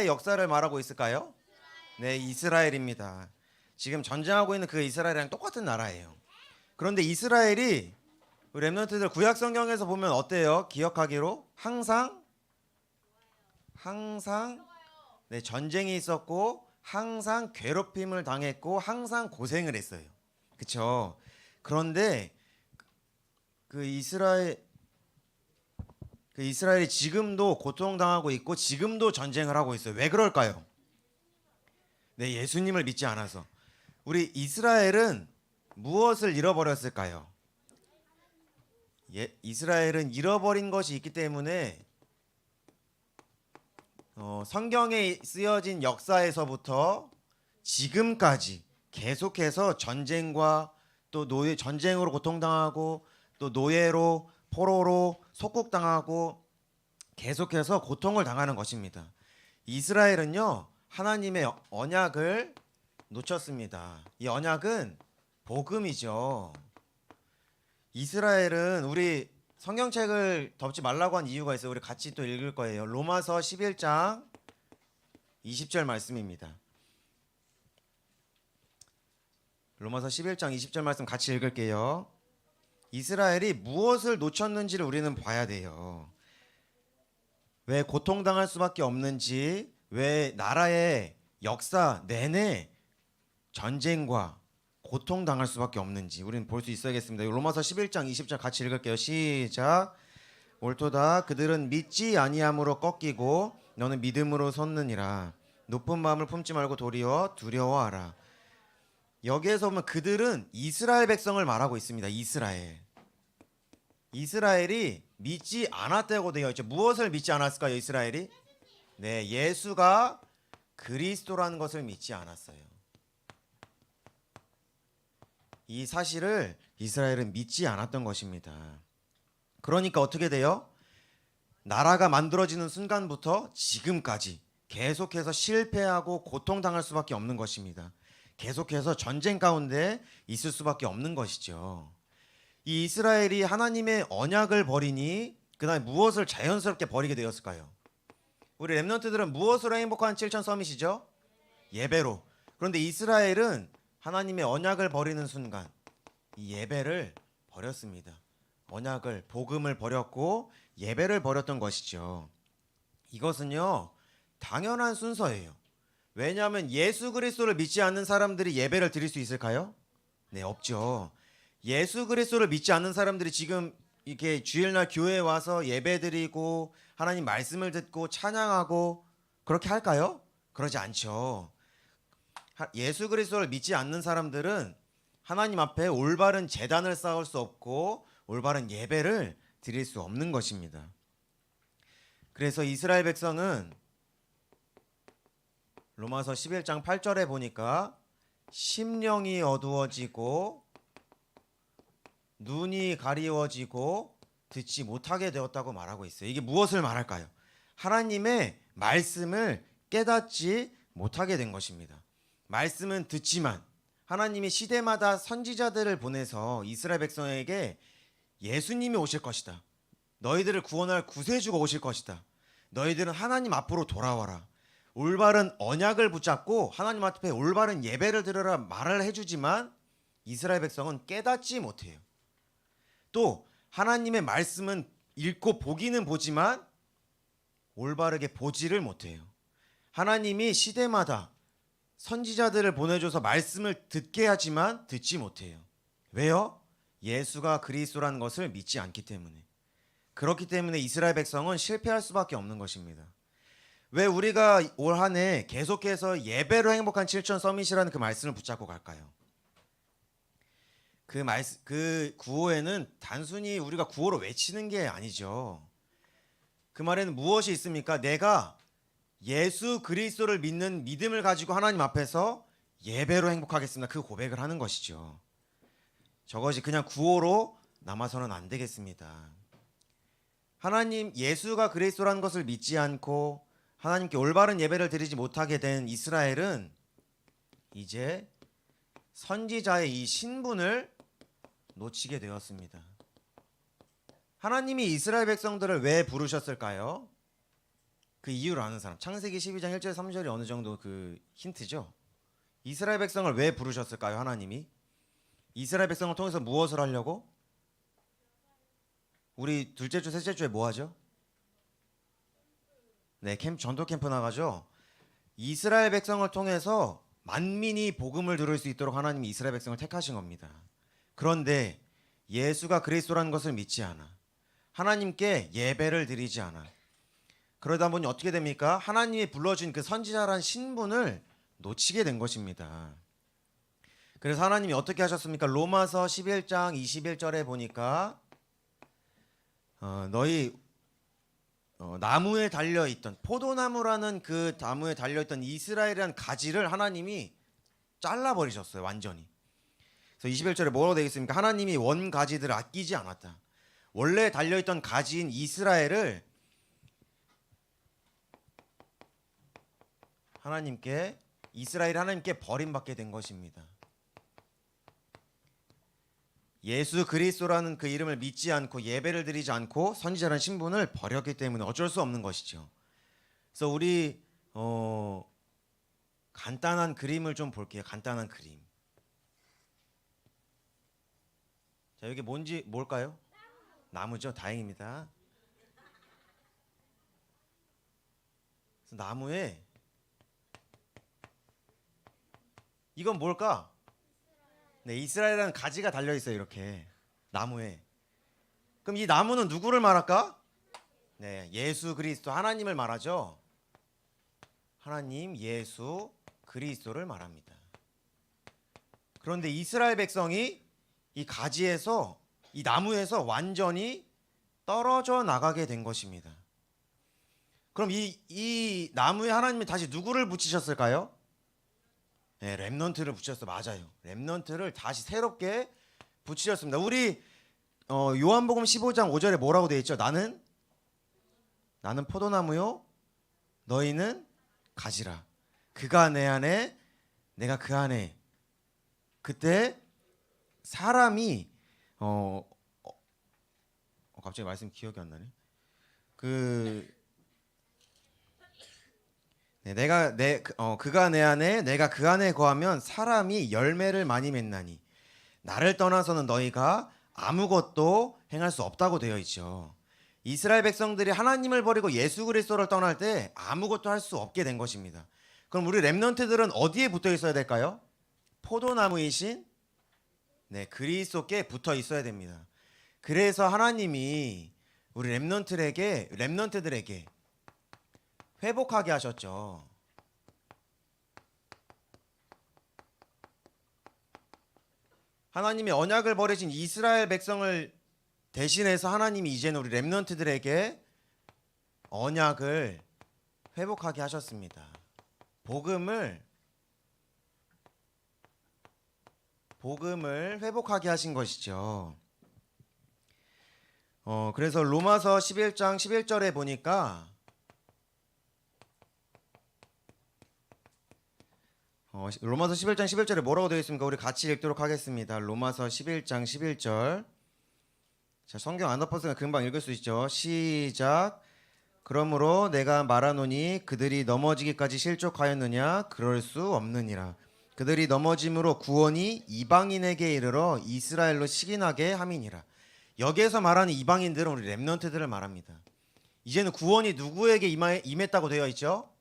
역사를 말하고 있을까요? 네, 이스라엘입니다. 지금 전쟁하고 있는 그 이스라엘이랑 똑같은 나라예요. 그런데 이스라엘이 우리 랩런트들 구약 성경에서 보면 어때요? 기억하기로 항상 네, 전쟁이 있었고 항상 괴롭힘을 당했고 항상 고생을 했어요. 그렇죠? 그런데 그 이스라엘 그 이스라엘이 지금도 고통당하고 있고 지금도 전쟁을 하고 있어요. 왜 그럴까요? 네, 예수님을 믿지 않아서. 우리 이스라엘은 무엇을 잃어버렸을까요? 이스라엘은 잃어버린 것이 있기 때문에 성경에 쓰여진 역사에서부터 지금까지 계속해서 전쟁과 또 전쟁으로 고통당하고 또 노예로 포로로 속국당하고 계속해서 고통을 당하는 것입니다. 이스라엘은요, 하나님의 언약을 놓쳤습니다. 이 언약은 복음이죠. 이스라엘은 우리 성경책을 덮지 말라고 한 이유가 있어요. 우리 같이 또 읽을 거예요. 로마서 11장 20절 말씀입니다. 로마서 11장 20절 말씀 같이 읽을게요. 이스라엘이 무엇을 놓쳤는지를 우리는 봐야 돼요. 왜 고통당할 수밖에 없는지, 왜 나라의 역사 내내 전쟁과 고통당할 수밖에 없는지 우리는 볼 수 있어야겠습니다. 로마서 11장 20절 같이 읽을게요. 시작. 옳도다. 그들은 믿지 아니함으로 꺾이고 너는 믿음으로 섰느니라. 높은 마음을 품지 말고 도리어 두려워하라. 여기에서 보면 그들은 이스라엘 백성을 말하고 있습니다. 이스라엘이 믿지 않았다고 되어 있죠. 무엇을 믿지 않았을까요? 이스라엘이? 네, 예수가 그리스도라는 것을 믿지 않았어요. 이 사실을 이스라엘은 믿지 않았던 것입니다. 그러니까 어떻게 돼요? 나라가 만들어지는 순간부터 지금까지 계속해서 실패하고 고통당할 수밖에 없는 것입니다. 계속해서 전쟁 가운데 있을 수밖에 없는 것이죠. 이 이스라엘이 하나님의 언약을 버리니 그다음에 무엇을 자연스럽게 버리게 되었을까요? 우리 랩런트들은 무엇으로 행복한 7천 서밋이죠? 예배로. 그런데 이스라엘은 하나님의 언약을 버리는 순간 이 예배를 버렸습니다. 언약을, 복음을 버렸고 예배를 버렸던 것이죠. 이것은요, 당연한 순서예요. 왜냐하면 예수 그리스도를 믿지 않는 사람들이 예배를 드릴 수 있을까요? 네, 없죠. 예수 그리스도를 믿지 않는 사람들이 지금 이렇게 주일날 교회에 와서 예배드리고 하나님 말씀을 듣고 찬양하고 그렇게 할까요? 그러지 않죠. 예수 그리스도를 믿지 않는 사람들은 하나님 앞에 올바른 제단을 쌓을 수 없고 올바른 예배를 드릴 수 없는 것입니다. 그래서 이스라엘 백성은 로마서 11장 8절에 보니까 심령이 어두워지고 눈이 가리워지고 듣지 못하게 되었다고 말하고 있어요. 이게 무엇을 말할까요? 하나님의 말씀을 깨닫지 못하게 된 것입니다. 말씀은 듣지만 하나님이 시대마다 선지자들을 보내서 이스라엘 백성에게 예수님이 오실 것이다. 너희들을 구원할 구세주가 오실 것이다. 너희들은 하나님 앞으로 돌아와라. 올바른 언약을 붙잡고 하나님 앞에 올바른 예배를 드려라 말을 해주지만 이스라엘 백성은 깨닫지 못해요. 또 하나님의 말씀은 읽고 보기는 보지만 올바르게 보지를 못해요. 하나님이 시대마다 선지자들을 보내줘서 말씀을 듣게 하지만 듣지 못해요. 왜요? 예수가 그리스도라는 것을 믿지 않기 때문에. 그렇기 때문에 이스라엘 백성은 실패할 수밖에 없는 것입니다. 왜 우리가 올 한 해 계속해서 예배로 행복한 7천 서밋이라는 그 말씀을 붙잡고 갈까요? 그 구호에는 단순히 우리가 구호로 외치는 게 아니죠. 그 말에는 무엇이 있습니까? 내가 예수 그리스도를 믿는 믿음을 가지고 하나님 앞에서 예배로 행복하겠습니다. 그 고백을 하는 것이죠. 저것이 그냥 구호로 남아서는 안 되겠습니다. 하나님 예수가 그리스도라는 것을 믿지 않고 하나님께 올바른 예배를 드리지 못하게 된 이스라엘은 이제 선지자의 이 신분을 놓치게 되었습니다. 하나님이 이스라엘 백성들을 왜 부르셨을까요? 그 이유를 아는 사람. 창세기 12장 1절 3절이 어느 정도 그 힌트죠. 이스라엘 백성을 왜 부르셨을까요? 하나님이 이스라엘 백성을 통해서 무엇을 하려고? 우리 둘째 주 셋째 주에 뭐 하죠? 네, 전도 캠프 나가죠. 이스라엘 백성을 통해서 만민이 복음을 들을 수 있도록 하나님이 이스라엘 백성을 택하신 겁니다. 그런데 예수가 그리스도라는 것을 믿지 않아. 하나님께 예배를 드리지 않아. 그러다 보니 어떻게 됩니까? 하나님이 불러준 그 선지자라는 신분을 놓치게 된 것입니다. 그래서 하나님이 어떻게 하셨습니까? 로마서 11장 21절에 보니까 너희 나무에 달려있던 포도나무라는 그 나무에 달려있던 이스라엘이라는 가지를 하나님이 잘라버리셨어요. 완전히. 그래서 21절에 뭐라고 되어 있습니까? 하나님이 원 가지들을 아끼지 않았다. 원래 달려있던 가지인 이스라엘을 이스라엘이 하나님께 버림받게 된 것입니다. 예수 그리스도라는 그 이름을 믿지 않고 예배를 드리지 않고 선지자라는 신분을 버렸기 때문에 어쩔 수 없는 것이죠. 그래서 우리 간단한 그림을 좀 볼게요. 간단한 그림. 자, 여기 뭘까요? 나무죠. 다행입니다. 그래서 나무에 이건 뭘까? 네, 이스라엘이라는 가지가 달려 있어요. 이렇게 나무에. 그럼 이 나무는 누구를 말할까? 네, 예수 그리스도 하나님을 말하죠. 하나님 예수 그리스도를 말합니다. 그런데 이스라엘 백성이 이 가지에서 이 나무에서 완전히 떨어져 나가게 된 것입니다. 그럼 이 나무에 하나님이 다시 누구를 붙이셨을까요? 네, 렘넌트를 붙였어. 맞아요. 렘넌트를 다시 새롭게 붙이셨습니다. 우리 요한복음 15장 5절에 뭐라고 되어 있죠? 나는 포도나무요 너희는 가지라. 그가 내 안에 내가 그 안에. 그때 사람이 갑자기 말씀 기억이 안 나네. 그가 내 안에 내가 그 안에 거하면 사람이 열매를 많이 맺나니 나를 떠나서는 너희가 아무것도 행할 수 없다고 되어 있죠. 이스라엘 백성들이 하나님을 버리고 예수 그리스도를 떠날 때 아무것도 할 수 없게 된 것입니다. 그럼 우리 렘넌트들은 어디에 붙어 있어야 될까요? 포도나무이신 그리스도께 붙어 있어야 됩니다. 그래서 하나님이 우리 렘넌트들에게 회복하게 하셨죠. 하나님의 언약을 버리신 이스라엘 백성을 대신해서 하나님이 이제는 우리 렘넌트들에게 언약을 회복하게 하셨습니다. 복음을 회복하게 하신 것이죠. 그래서 로마서 11장 11절에 보니까 로마서 11장 11절에 뭐라고 되어 있습니까? 우리 같이 읽도록 하겠습니다. 로마서 11장 11절. 자, 성경 안 덮었으니까 금방 읽을 수 있죠. 시작. 그러므로 내가 말하노니 그들이 넘어지기까지 실족하였느냐? 그럴 수 없느니라. 그들이 넘어짐으로 구원이 이방인에게 이르러 이스라엘로 식인하게 함이니라. 여기에서 말하는 이방인들은 우리 렘넌트들을 말합니다. 이제는 구원이 누구에게 임했다고 되어 있죠?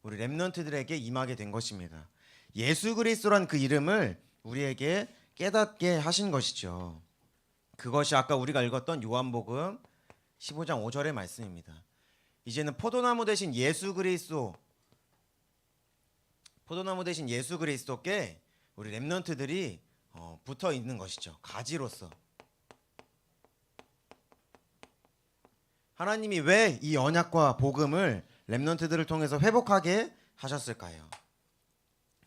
우리 렘넌트들에게 임하게 된 것입니다. 예수 그리스도란 그 이름을 우리에게 깨닫게 하신 것이죠. 그것이 아까 우리가 읽었던 요한복음 15장 5절의 말씀입니다. 이제는 포도나무 대신 예수 그리스도께 우리 렘넌트들이 붙어 있는 것이죠. 가지로서. 하나님이 왜 이 언약과 복음을 렘넌트들을 통해서 회복하게 하셨을까요?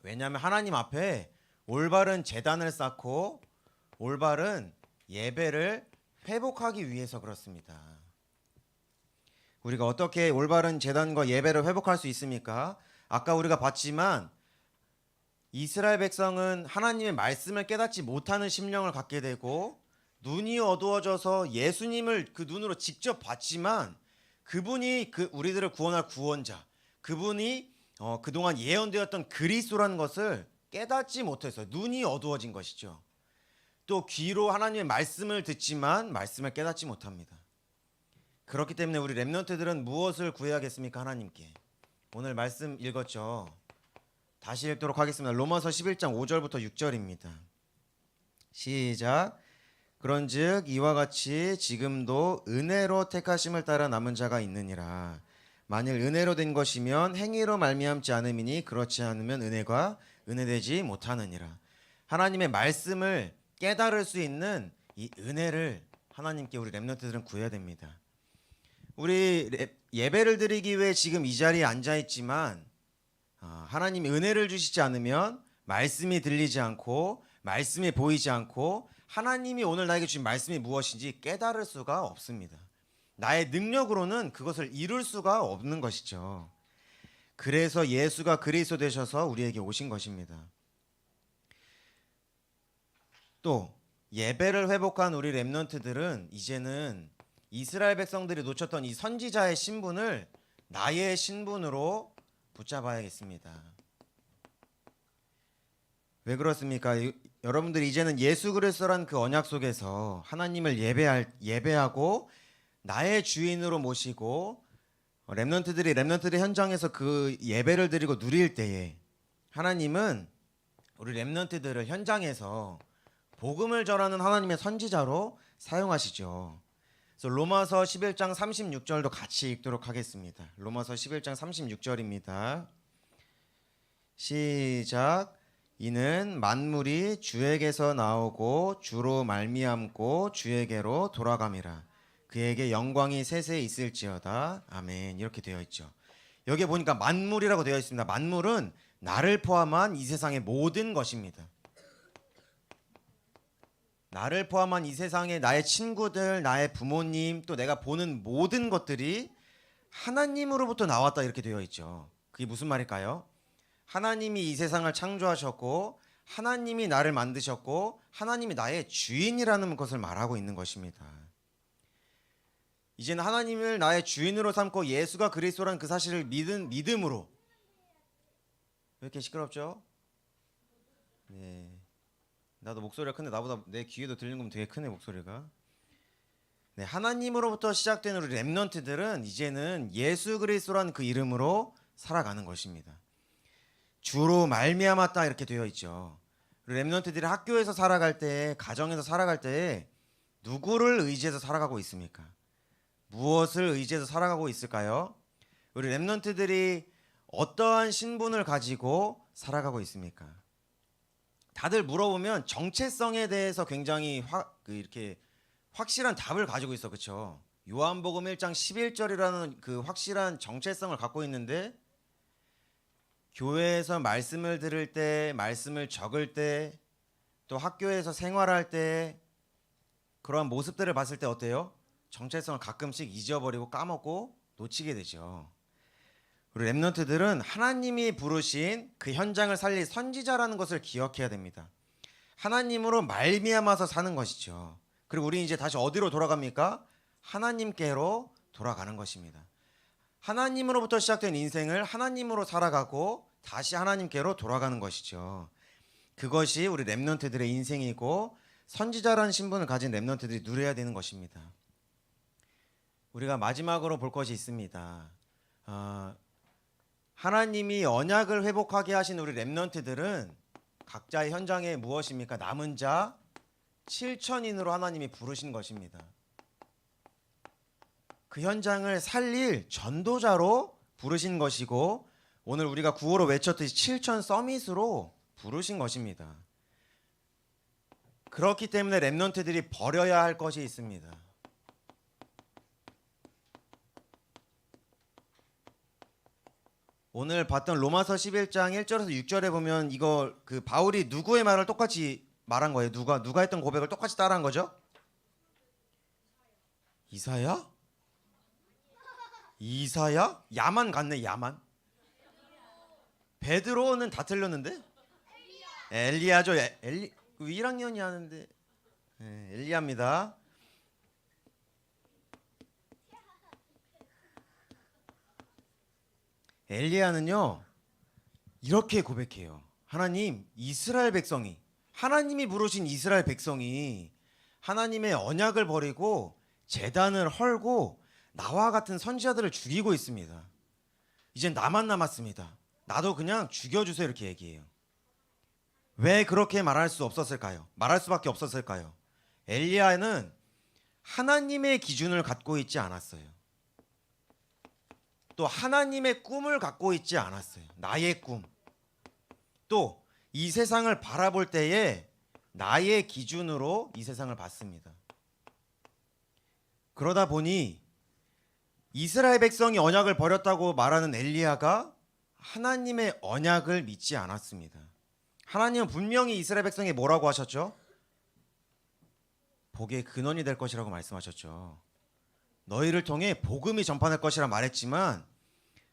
왜냐하면 하나님 앞에 올바른 제단을 쌓고 올바른 예배를 회복하기 위해서 그렇습니다. 우리가 어떻게 올바른 제단과 예배를 회복할 수 있습니까? 아까 우리가 봤지만 이스라엘 백성은 하나님의 말씀을 깨닫지 못하는 심령을 갖게 되고 눈이 어두워져서 예수님을 그 눈으로 직접 봤지만 그분이 우리들을 구원할 구원자, 그분이 그동안 예언되었던 그리스도라는 것을 깨닫지 못해서 눈이 어두워진 것이죠. 또 귀로 하나님의 말씀을 듣지만 말씀을 깨닫지 못합니다. 그렇기 때문에 우리 렘넌트들은 무엇을 구해야겠습니까? 하나님께. 오늘 말씀 읽었죠. 다시 읽도록 하겠습니다. 로마서 11장 5절부터 6절입니다. 시작. 그런즉 이와 같이 지금도 은혜로 택하심을 따라 남은 자가 있느니라. 만일 은혜로 된 것이면 행위로 말미암지 않음이니 그렇지 않으면 은혜가 은혜되지 못하느니라. 하나님의 말씀을 깨달을 수 있는 이 은혜를 하나님께 우리 렘넌트들은 구해야 됩니다. 우리 예배를 드리기 위해 지금 이 자리에 앉아 있지만 하나님이 은혜를 주시지 않으면 말씀이 들리지 않고 말씀이 보이지 않고 하나님이 오늘 나에게 주신 말씀이 무엇인지 깨달을 수가 없습니다. 나의 능력으로는 그것을 이룰 수가 없는 것이죠. 그래서 예수가 그리스도 되셔서 우리에게 오신 것입니다. 또 예배를 회복한 우리 렘넌트들은 이제는 이스라엘 백성들이 놓쳤던 이 선지자의 신분을 나의 신분으로 붙잡아야겠습니다. 왜 그렇습니까? 여러분들이 이제는 예수 그리스도란 그 언약 속에서 하나님을 예배하고 나의 주인으로 모시고 렘넌트들의 현장에서 그 예배를 드리고 누릴 때에 하나님은 우리 렘넌트들을 현장에서 복음을 전하는 하나님의 선지자로 사용하시죠. 그래서 로마서 11장 36절도 같이 읽도록 하겠습니다. 로마서 11장 36절입니다. 시작. 이는 만물이 주에게서 나오고 주로 말미암고 주에게로 돌아감이라. 그에게 영광이 세세 있을지어다. 아멘. 이렇게 되어 있죠. 여기 보니까 만물이라고 되어 있습니다. 만물은 나를 포함한 이 세상의 모든 것입니다. 나를 포함한 이 세상의 나의 친구들, 나의 부모님, 또 내가 보는 모든 것들이 하나님으로부터 나왔다 이렇게 되어 있죠. 그게 무슨 말일까요? 하나님이 이 세상을 창조하셨고 하나님이 나를 만드셨고 하나님이 나의 주인이라는 것을 말하고 있는 것입니다. 이제는 하나님을 나의 주인으로 삼고 예수가 그리스도라는 그 사실을 믿음으로. 왜 이렇게 시끄럽죠? 네. 나도 목소리가 큰데 나보다 내 귀에도 들리는 건 되게 크네 목소리가. 네, 하나님으로부터 시작된 우리 렘넌트들은 이제는 예수 그리스도라는 그 이름으로 살아가는 것입니다. 주로 말미암았다 이렇게 되어 있죠. 렘넌트들이 학교에서 살아갈 때, 가정에서 살아갈 때 누구를 의지해서 살아가고 있습니까? 무엇을 의지해서 살아가고 있을까요? 우리 렘넌트들이 어떠한 신분을 가지고 살아가고 있습니까? 다들 물어보면 정체성에 대해서 굉장히 이렇게 확실한 답을 가지고 있어, 그렇죠? 요한복음 1장 11절이라는 그 확실한 정체성을 갖고 있는데 교회에서 말씀을 들을 때, 말씀을 적을 때, 또 학교에서 생활할 때 그러한 모습들을 봤을 때 어때요? 정체성을 가끔씩 잊어버리고 까먹고 놓치게 되죠. 우리 렘넌트들은 하나님이 부르신 그 현장을 살릴 선지자라는 것을 기억해야 됩니다. 하나님으로 말미암아서 사는 것이죠. 그리고 우리 이제 다시 어디로 돌아갑니까? 하나님께로 돌아가는 것입니다. 하나님으로부터 시작된 인생을 하나님으로 살아가고 다시 하나님께로 돌아가는 것이죠. 그것이 우리 렘넌트들의 인생이고 선지자라는 신분을 가진 렘넌트들이 누려야 되는 것입니다. 우리가 마지막으로 볼 것이 있습니다. 하나님이 언약을 회복하게 하신 우리 렘넌트들은 각자의 현장에 무엇입니까? 남은 자 7,000인으로 하나님이 부르신 것입니다. 그 현장을 살릴 전도자로 부르신 것이고 오늘 우리가 구호로 외쳤듯이 7,000 서밋으로 부르신 것입니다. 그렇기 때문에 렘넌트들이 버려야 할 것이 있습니다. 오늘 봤던 로마서 11장 1절에서 6절에 보면 이거 그 바울이 누구의 말을 똑같이 말한 거예요? 누가 했던 고백을 똑같이 따라한 거죠? 이사야? 이사야? 야만 같네, 야만. 베드로는 다 틀렸는데? 엘리야죠. 엘리 1학년이 하는데 엘리야입니다. 엘리야는요 이렇게 고백해요. 하나님, 이스라엘 백성이, 하나님이 부르신 이스라엘 백성이 하나님의 언약을 버리고 제단을 헐고 나와 같은 선지자들을 죽이고 있습니다. 이젠 나만 남았습니다. 나도 그냥 죽여주세요 이렇게 얘기해요. 왜 그렇게 말할 수 없었을까요? 말할 수밖에 없었을까요? 엘리야는 하나님의 기준을 갖고 있지 않았어요. 또 하나님의 꿈을 갖고 있지 않았어요. 나의 꿈. 또 이 세상을 바라볼 때에 나의 기준으로 이 세상을 봤습니다. 그러다 보니 이스라엘 백성이 언약을 버렸다고 말하는 엘리야가 하나님의 언약을 믿지 않았습니다. 하나님은 분명히 이스라엘 백성에게 뭐라고 하셨죠? 복의 근원이 될 것이라고 말씀하셨죠. 너희를 통해 복음이 전파될 것이라 말했지만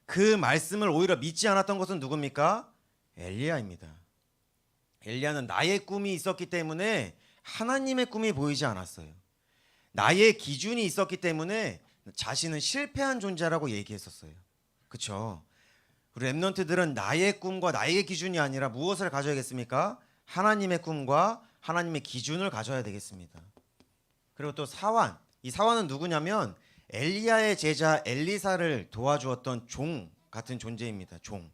그 말씀을 오히려 믿지 않았던 것은 누굽니까? 엘리야입니다. 엘리야는 나의 꿈이 있었기 때문에 하나님의 꿈이 보이지 않았어요. 나의 기준이 있었기 때문에 자신은 실패한 존재라고 얘기했었어요. 그렇죠? 우리 랩런트들은 나의 꿈과 나의 기준이 아니라 무엇을 가져야겠습니까? 하나님의 꿈과 하나님의 기준을 가져야 되겠습니다. 그리고 또 사환, 이 사환은 누구냐면 엘리야의 제자 엘리사를 도와주었던 종 같은 존재입니다. 종.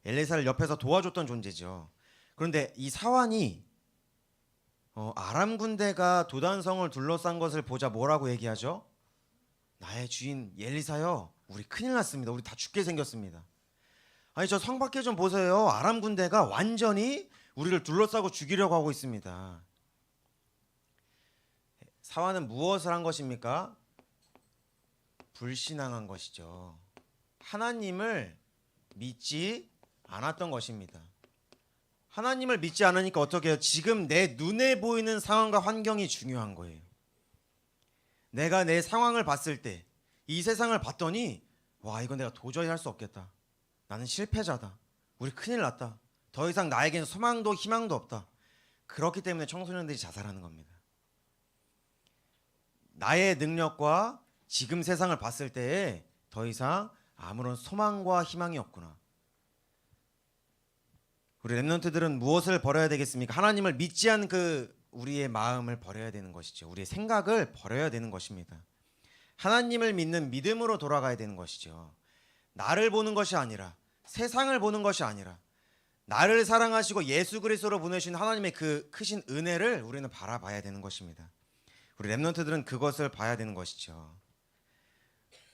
엘리사를 옆에서 도와줬던 존재죠. 그런데 이 사환이 아람 군대가 도단성을 둘러싼 것을 보자 뭐라고 얘기하죠? 나의 주인 엘리사요, 우리 큰일 났습니다. 우리 다 죽게 생겼습니다. 아니 저 성 밖에 좀 보세요. 아람 군대가 완전히 우리를 둘러싸고 죽이려고 하고 있습니다. 사환은 무엇을 한 것입니까? 불신앙한 것이죠. 하나님을 믿지 않았던 것입니다. 하나님을 믿지 않으니까 어떻게 해요? 지금 내 눈에 보이는 상황과 환경이 중요한 거예요. 내가 내 상황을 봤을 때 이 세상을 봤더니 와 이건 내가 도저히 할 수 없겠다. 나는 실패자다. 우리 큰일 났다. 더 이상 나에게는 소망도 희망도 없다. 그렇기 때문에 청소년들이 자살하는 겁니다. 나의 능력과 지금 세상을 봤을 때에 더 이상 아무런 소망과 희망이 없구나. 우리 랩런트들은 무엇을 버려야 되겠습니까? 하나님을 믿지 않은 그 우리의 마음을 버려야 되는 것이죠. 우리의 생각을 버려야 되는 것입니다. 하나님을 믿는 믿음으로 돌아가야 되는 것이죠. 나를 보는 것이 아니라 세상을 보는 것이 아니라 나를 사랑하시고 예수 그리스도로 보내신 하나님의 그 크신 은혜를 우리는 바라봐야 되는 것입니다. 우리 랩런트들은 그것을 봐야 되는 것이죠.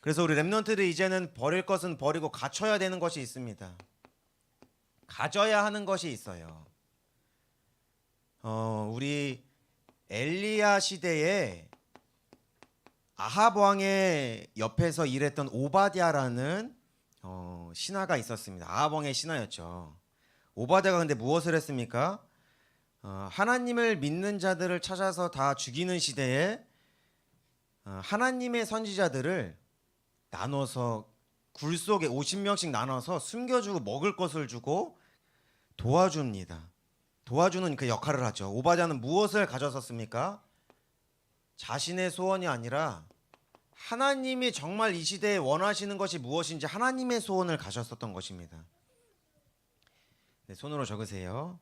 그래서 우리 랩런트들이 이제는 버릴 것은 버리고 갖춰야 되는 것이 있습니다. 가져야 하는 것이 있어요. 우리 엘리야 시대에 아합 왕의 옆에서 일했던 오바댜라는 신하가 있었습니다. 아합 왕의 신하였죠. 오바댜가 근데 무엇을 했습니까? 하나님을 믿는 자들을 찾아서 다 죽이는 시대에 하나님의 선지자들을 나눠서 굴 속에 50명씩 나눠서 숨겨주고 먹을 것을 주고 도와줍니다. 도와주는 그 역할을 하죠. 오바댜는 무엇을 가졌었습니까? 자신의 소원이 아니라 하나님이 정말 이 시대에 원하시는 것이 무엇인지 하나님의 소원을 가졌었던 것입니다. 네, 손으로 적으세요.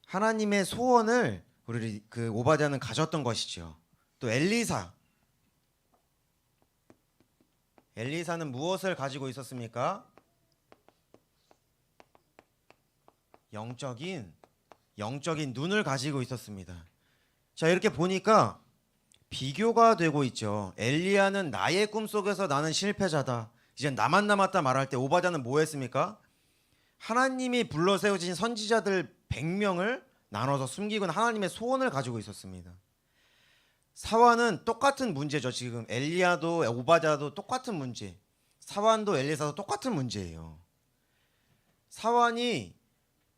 하나님의 소원을 우리 그 오바댜는 가졌던 것이죠. 또 엘리사는 무엇을 가지고 있었습니까? 영적인 눈을 가지고 있었습니다. 자, 이렇게 보니까 비교가 되고 있죠. 엘리야는 나의 꿈속에서 나는 실패자다. 이제 나만 남았다 말할 때 오바댜는 뭐 했습니까? 하나님이 불러 세우신 선지자들 100명을 나눠서 숨기고 하나님의 소원을 가지고 있었습니다. 사환은 똑같은 문제죠. 지금 엘리야도 오바댜도 똑같은 문제. 사환도 엘리사도 똑같은 문제예요. 사환이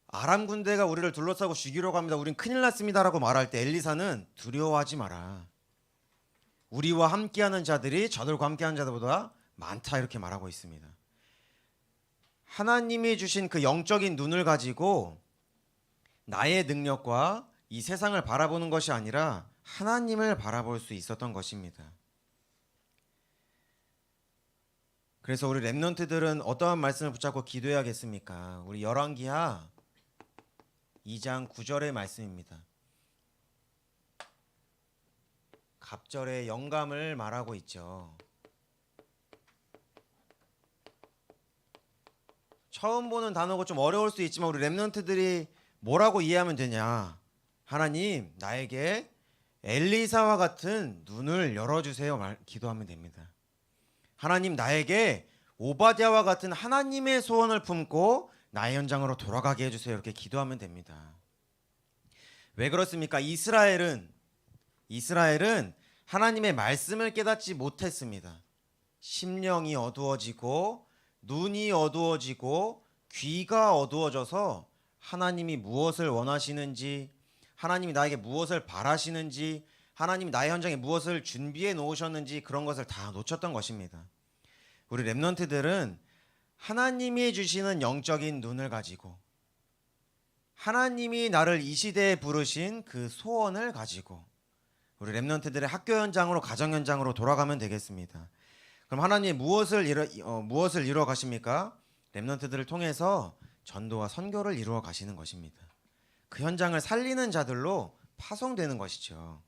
아람 군대가 우리를 둘러싸고 죽이려고 합니다. 우린 큰일 났습니다라고 말할 때 엘리사는 두려워하지 마라. 우리와 함께하는 자들이 저들과 함께하는 자들보다 많다 이렇게 말하고 있습니다. 하나님이 주신 그 영적인 눈을 가지고 나의 능력과 이 세상을 바라보는 것이 아니라 하나님을 바라볼 수 있었던 것입니다. 그래서 우리 렘넌트들은 어떠한 말씀을 붙잡고 기도해야겠습니까? 우리 열왕기하 2장 9절의 말씀입니다. 갑절의 영감을 말하고 있죠. 처음 보는 단어고 좀 어려울 수 있지만 우리 렘넌트들이 뭐라고 이해하면 되냐? 하나님, 나에게 엘리사와 같은 눈을 열어주세요. 기도하면 됩니다. 하나님, 나에게 오바댜와 같은 하나님의 소원을 품고 나의 현장으로 돌아가게 해주세요. 이렇게 기도하면 됩니다. 왜 그렇습니까? 이스라엘은 하나님의 말씀을 깨닫지 못했습니다. 심령이 어두워지고 눈이 어두워지고 귀가 어두워져서 하나님이 무엇을 원하시는지, 하나님이 나에게 무엇을 바라시는지, 하나님이 나의 현장에 무엇을 준비해 놓으셨는지 그런 것을 다 놓쳤던 것입니다. 우리 렘넌트들은 하나님이 주시는 영적인 눈을 가지고 하나님이 나를 이 시대에 부르신 그 소원을 가지고 우리 렘넌트들의 학교 현장으로, 가정 현장으로 돌아가면 되겠습니다. 그럼 하나님이 무엇을 이루어 가십니까? 렘넌트들을 통해서 전도와 선교를 이루어 가시는 것입니다. 그 현장을 살리는 자들로 파송되는 것이죠.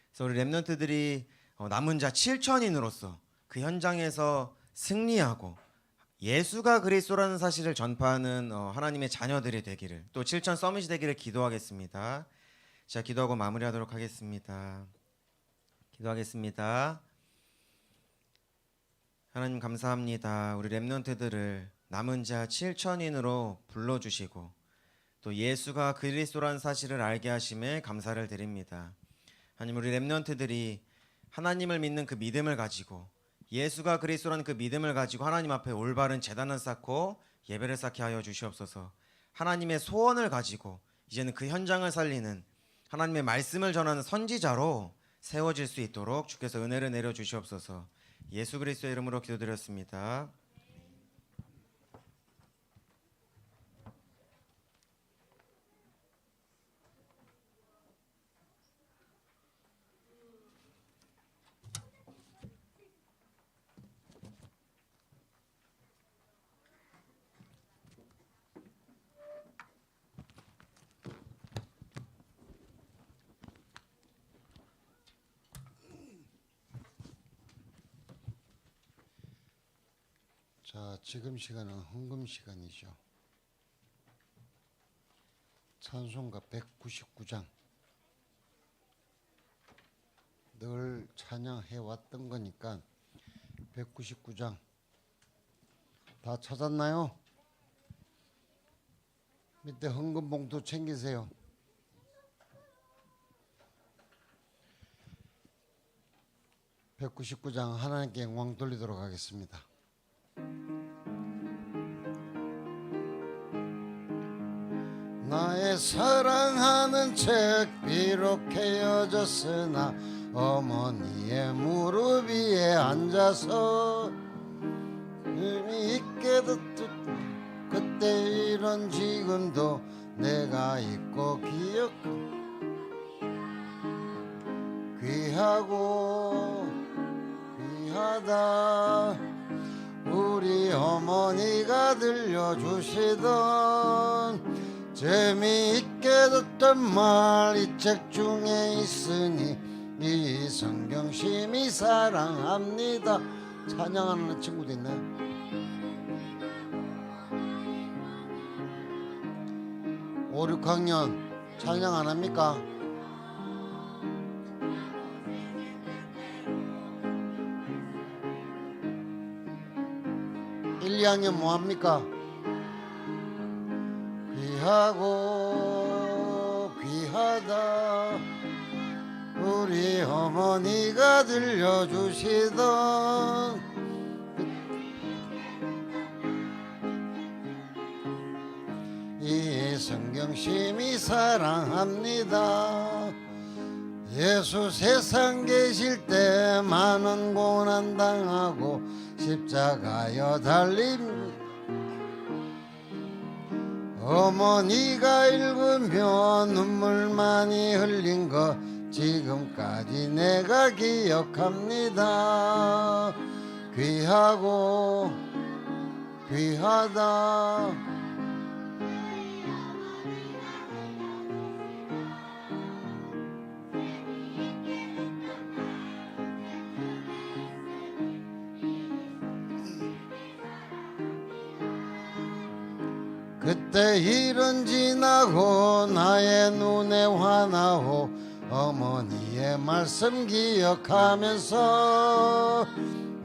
그래서 우리 렘넌트들이 남은 자 7천인으로서 그 현장에서 승리하고 예수가 그리스도라는 사실을 전파하는 하나님의 자녀들이 되기를, 또 7천 서밋이 되기를 기도하겠습니다. 자, 기도하고 마무리하도록 하겠습니다. 기도하겠습니다. 하나님 감사합니다. 우리 렘넌트들을 남은 자 7천인으로 불러주시고 또 예수가 그리스도라는 사실을 알게 하심에 감사를 드립니다. 하나님, 우리 렘넌트들이 하나님을 믿는 그 믿음을 가지고 예수가 그리스도라는 그 믿음을 가지고 하나님 앞에 올바른 제단을 쌓고 예배를 쌓게 하여 주시옵소서. 하나님의 소원을 가지고 이제는 그 현장을 살리는, 하나님의 말씀을 전하는 선지자로 세워질 수 있도록 주께서 은혜를 내려 주시옵소서. 예수 그리스도의 이름으로 기도드렸습니다. 자, 지금 시간은 헌금 시간이죠. 찬송가 199장, 늘 찬양해 왔던 거니까 199장 다 찾았나요? 밑에 헌금 봉투 챙기세요. (199장) 하나님께 영광 돌리도록 하겠습니다. 나의 사랑하는 책 비록 헤어졌으나 어머니의 무릎 위에 앉아서 의미 있게 듣듯 그때 이런 지금도 내가 있고 귀하고 귀하다. 우리 어머니가 들려주시던 재미있게 듣던 말 이 책 중에 있으니 이 성경 심히 사랑합니다. 찬양하는 친구도 있네. (5, 6학년) 찬양 안 합니까? (1, 2학년) 뭐 합니까? 귀하고 귀하다. 우리 어머니가 들려주시던 이 성경 심히 사랑합니다. 예수 세상 계실 때 많은 고난 당하고 십자가여 달림 어머니가 읽으며 눈물 많이 흘린 거 지금까지 내가 기억합니다. 귀하고 귀하다. 그때 일은 지나고 나의 눈에 환하오 어머니의 말씀 기억하면서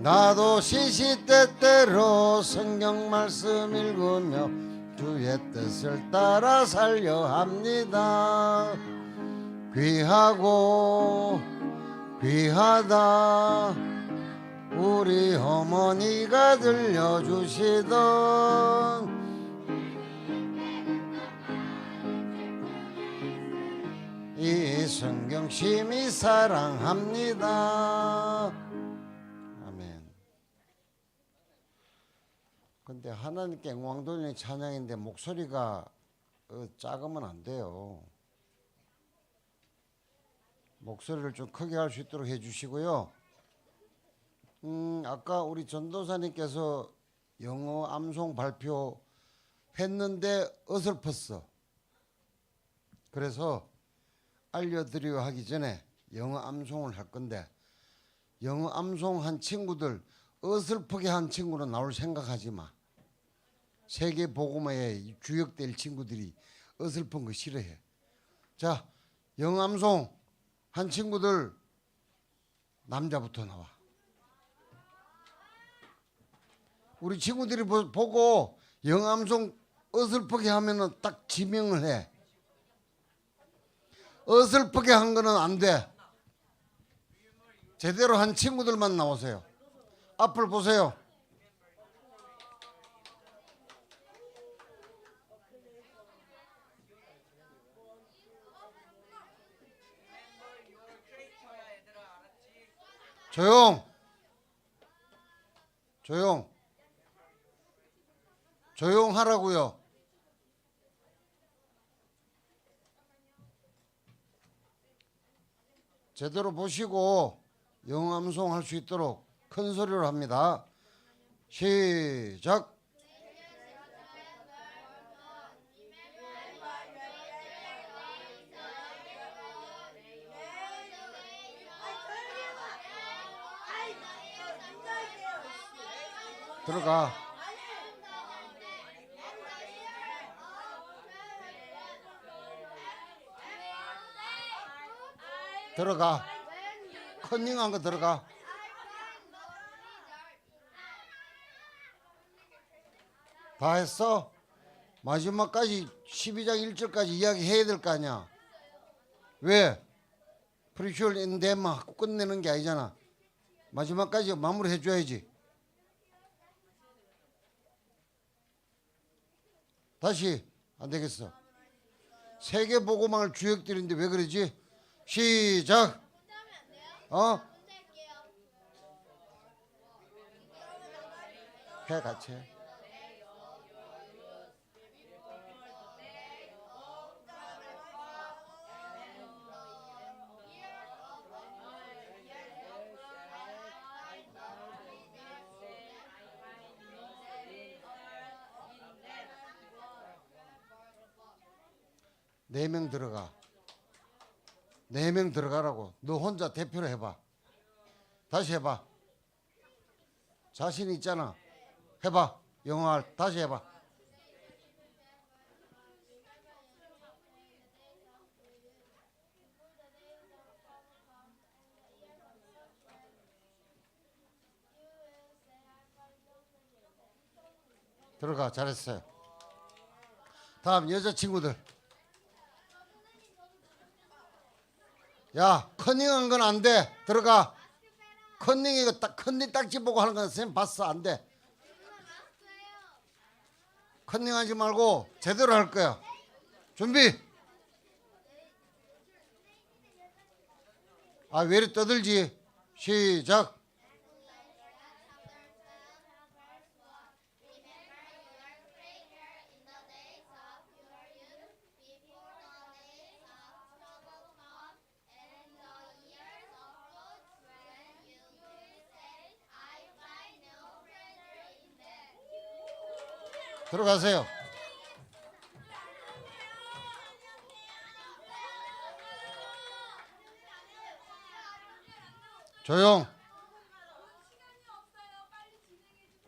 나도 시시때때로 성경 말씀 읽으며 주의 뜻을 따라 살려 합니다. 귀하고 귀하다 우리 어머니가 들려주시던 이 성경 심히 사랑합니다. 아멘. 근데 하나님께 영광 돌리는 찬양인데 목소리가 작으면 안 돼요. 목소리를 좀 크게 할 수 있도록 해주시고요. 아까 우리 전도사님께서 영어 암송 발표했는데 어설펐어. 그래서 알려드리려 하기 전에 영어 암송을 할 건데 영어 암송한 친구들 어설프게 한 친구는 나올 생각하지 마. 세계 복음화에 주역될 친구들이 어설픈 거 싫어해. 자, 영어 암송 한 친구들 남자부터 나와. 우리 친구들이 보고 영어 암송 어설프게 하면은 딱 지명을 해. 어설프게 한 거는 안 돼. 제대로 한 친구들만 나오세요. 앞을 보세요. 조용. 조용. 조용하라고요. 제대로 보시고 영어 암송 할 수 있도록 큰 소리로 합니다. 시작. 들어가. 들어가. 컨닝한 거 들어가. 다 했어? 마지막까지 12장 1절까지 이야기해야 될 거 아니야. 왜? 프리쇼얼 인데만 하고 끝내는 게 아니잖아. 마지막까지 마무리 해줘야지. 다시. 안 되겠어. 세계복음화를 주역들인데 왜 그러지? 시작. 해 같이 해. 네 명 들어가. 4명 들어가라고. 너 혼자 대표로 해봐. 다시 해봐. 자신 있잖아. 해봐. 영어 다시 해봐. 들어가. 잘했어요. 다음 여자친구들. 야, 컨닝한 건 안 돼. 들어가. 컨닝 이거 딱 컨닝 딱지 보고 하는 건 선생님 봤어. 안 돼. 컨닝하지 말고 제대로 할 거야. 준비. 아, 왜 이리 떠들지? 시작. 들어가세요. 조용.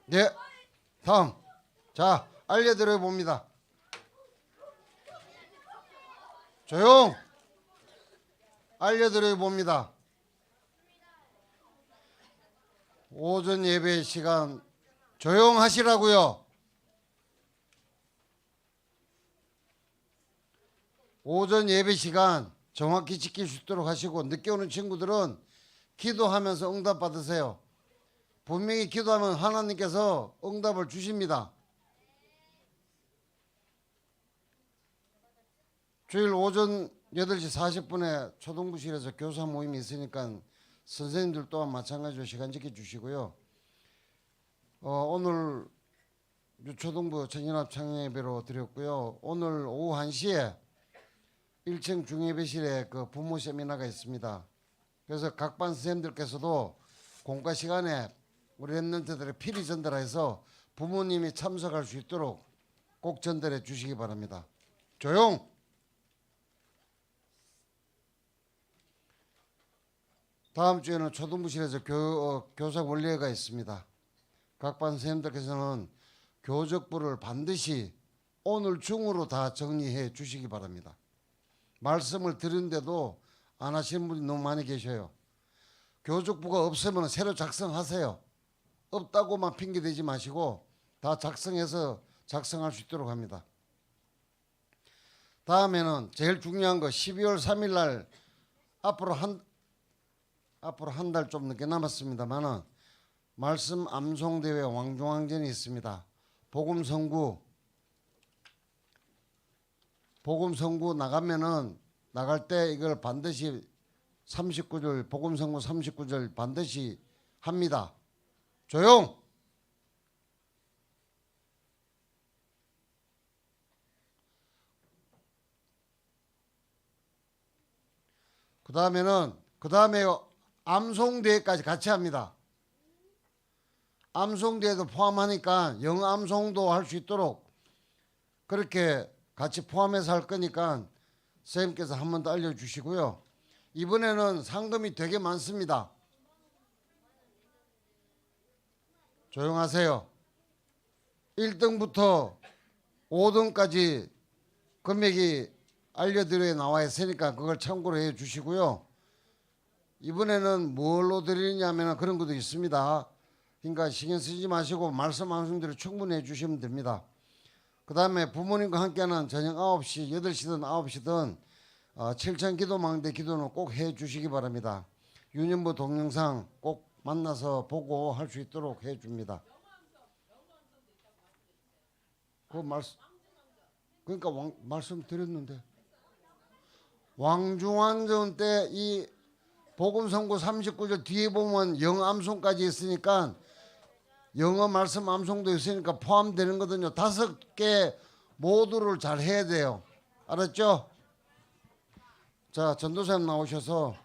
네. 다음. 자, 알려드려 봅니다. 조용. 알려드려 봅니다. 오전 예배 시간 조용하시라고요. 오전 예배 시간 정확히 지킬 수 있도록 하시고, 늦게 오는 친구들은 기도하면서 응답 받으세요. 분명히 기도하면 하나님께서 응답을 주십니다. 주일 오전 8시 40분에 초등부실에서 교사 모임이 있으니까 선생님들 또한 마찬가지로 시간 지켜주시고요. 오늘 유초등부 청년합 창예배로 드렸고요. 오늘 오후 1시에 1층 중예배실에 그 부모 세미나가 있습니다. 그래서 각 반 선생님들께서도 공과 시간에 우리 랩런트들의 필히 전달해서 부모님이 참석할 수 있도록 꼭 전달해 주시기 바랍니다. 조용! 다음 주에는 초등부실에서 교사 원리회가 있습니다. 각 반 선생님들께서는 교적부를 반드시 오늘 중으로 다 정리해 주시기 바랍니다. 말씀을 드렸는데도 안 하시는 분이 너무 많이 계셔요. 교적부가 없으면 새로 작성하세요. 없다고만 핑계대지 마시고 다 작성해서 작성할 수 있도록 합니다. 다음에는 제일 중요한 거 12월 3일 날 앞으로 한 달 좀 늦게 남았습니다만은 말씀 암송 대회 왕중왕전이 있습니다. 복음 선구 나가면은 나갈 때 이걸 반드시 39절 복음 선구 39절 반드시 합니다. 조용! 그 다음에 암송대회까지 같이 합니다. 암송대회도 포함하니까 영어 암송도 할 수 있도록 그렇게 같이 포함해서 할 거니까 선생님께서 한 번 더 알려주시고요. 이번에는 상금이 되게 많습니다. 조용하세요. 1등부터 5등까지 금액이 알려드려 나와 있으니까 그걸 참고로 해 주시고요. 이번에는 뭘로 드리냐면 그런 것도 있습니다. 그러니까 신경 쓰지 마시고 말씀하신 대로 충분히 해 주시면 됩니다. 그 다음에 부모님과 함께하는 저녁 9시, 8시든 9시든 7천 기도망대 기도는 꼭 해 주시기 바랍니다. 유년부 동영상 꼭 만나서 보고 할 수 있도록 해 줍니다. 그러니까 말씀드렸는데 왕중왕전 때 이 복음선고 39절 뒤에 보면 영어 암송까지 있으니까 영어 말씀 암송도 있으니까 포함되는 거거든요. 5개 모두를 잘 해야 돼요. 알았죠? 자, 전도사님 나오셔서